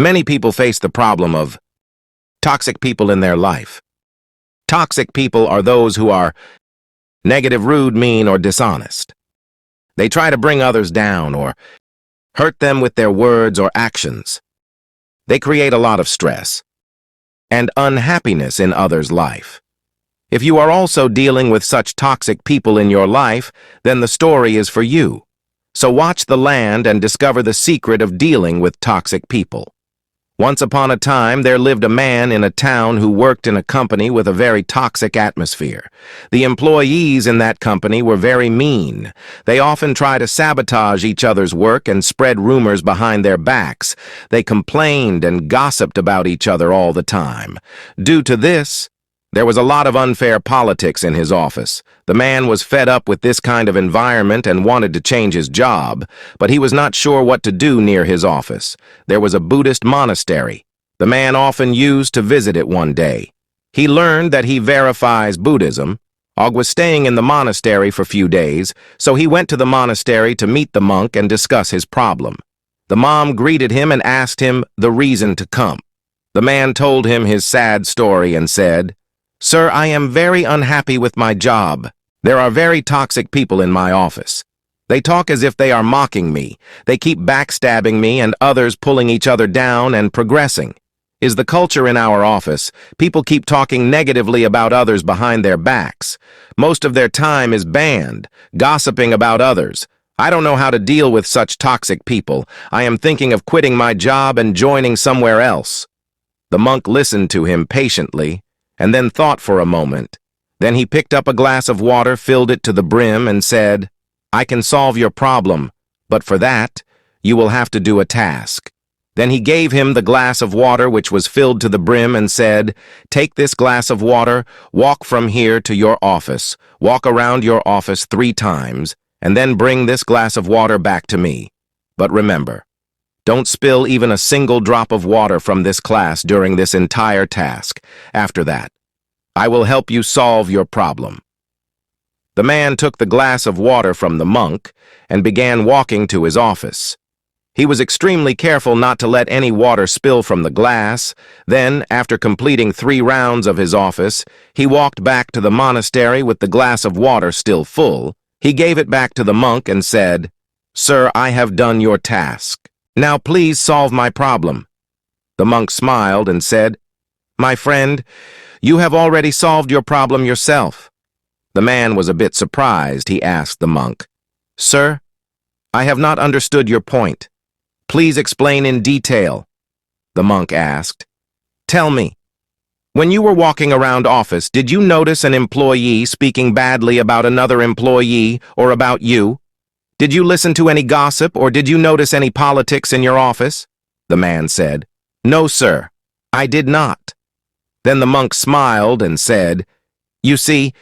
Many people face the problem of toxic people in their life. Toxic people are those who are negative, rude, mean, or dishonest. They try to bring others down or hurt them with their words or actions. They create a lot of stress and unhappiness in others' life. If you are also dealing with such toxic people in your life, then the story is for you. So watch the land and discover the secret of dealing with toxic people. Once upon a time, there lived a man in a town who worked in a company with a very toxic atmosphere. The employees in that company were very mean. They often try to sabotage each other's work and spread rumors behind their backs. They complained and gossiped about each other all the time. Due to this, there was a lot of unfair politics in his office. The man was fed up with this kind of environment and wanted to change his job, but he was not sure what to do near his office. There was a Buddhist monastery. The man often used to visit it one day. He learned that he verifies Buddhism. Og was staying in the monastery for a few days, so he went to the monastery to meet the monk and discuss his problem. The monk greeted him and asked him the reason to come. The man told him his sad story and said, "Sir, I am very unhappy with my job. There are very toxic people in my office. They talk as if they are mocking me. They keep backstabbing me and others pulling each other down and progressing. Is the culture in our office. People keep talking negatively about others behind their backs. Most of their time is banned, gossiping about others. I don't know how to deal with such toxic people. I am thinking of quitting my job and joining somewhere else." The monk listened to him patiently and then thought for a moment. Then he picked up a glass of water, filled it to the brim, and said, "I can solve your problem, but for that, you will have to do a task." Then he gave him the glass of water which was filled to the brim and said, "Take this glass of water, walk from here to your office, walk around your office 3 times, and then bring this glass of water back to me. But remember, don't spill even a single drop of water from this glass during this entire task. After that, I will help you solve your problem." The man took the glass of water from the monk and began walking to his office. He was extremely careful not to let any water spill from the glass. Then, after completing 3 rounds of his office, he walked back to the monastery with the glass of water still full. He gave it back to the monk and said, "Sir, I have done your task. Now please solve my problem." The monk smiled and said, "My friend, you have already solved your problem yourself." The man was a bit surprised. He asked the monk, "Sir, I have not understood your point. Please explain in detail." The monk asked, "Tell me, when you were walking around office, did you notice an employee speaking badly about another employee or about you? Did you listen to any gossip or did you notice any politics in your office?" The man said, "No, sir, I did not." Then the monk smiled and said, "You see,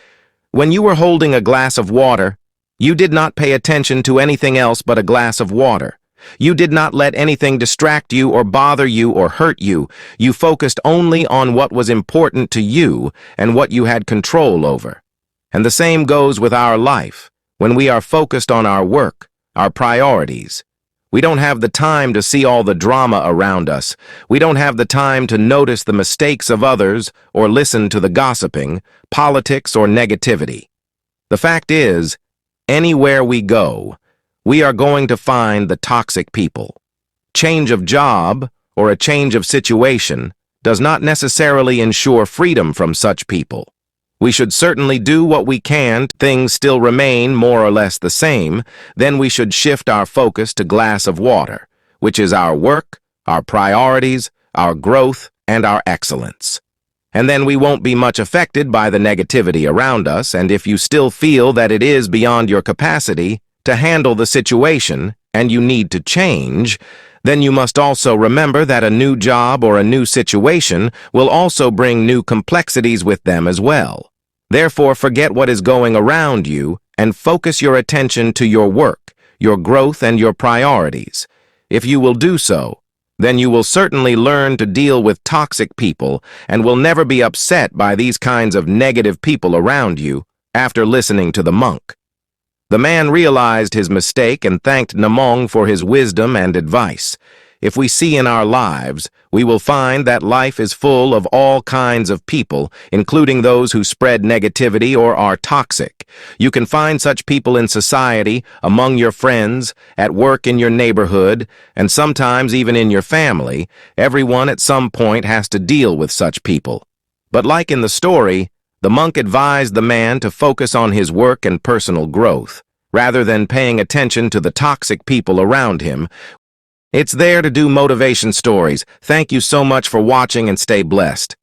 when you were holding a glass of water, you did not pay attention to anything else but a glass of water. You did not let anything distract you or bother you or hurt you. You focused only on what was important to you and what you had control over. And the same goes with our life. When we are focused on our work, our priorities, we don't have the time to see all the drama around us. We don't have the time to notice the mistakes of others or listen to the gossiping, politics, or negativity. The fact is, anywhere we go, we are going to find the toxic people. Change of job or a change of situation does not necessarily ensure freedom from such people. We should certainly do what we can. Things still remain more or less the same. Then we should shift our focus to glass of water, which is our work, our priorities, our growth, and our excellence. And then we won't be much affected by the negativity around us. And if you still feel that it is beyond your capacity to handle the situation and you need to change, then you must also remember that a new job or a new situation will also bring new complexities with them as well. Therefore, forget what is going around you and focus your attention to your work, your growth, and your priorities. If you will do so, then you will certainly learn to deal with toxic people and will never be upset by these kinds of negative people around you after listening to the monk. The man realized his mistake and thanked Namong for his wisdom and advice. if we see in our lives, we will find that life is full of all kinds of people, including those who spread negativity or are toxic. You can find such people in society, among your friends, at work in your neighborhood, and sometimes even in your family. Everyone at some point has to deal with such people. But like in the story, the monk advised the man to focus on his work and personal growth, rather than paying attention to the toxic people around him. It's there to do motivation stories. Thank you so much for watching and stay blessed.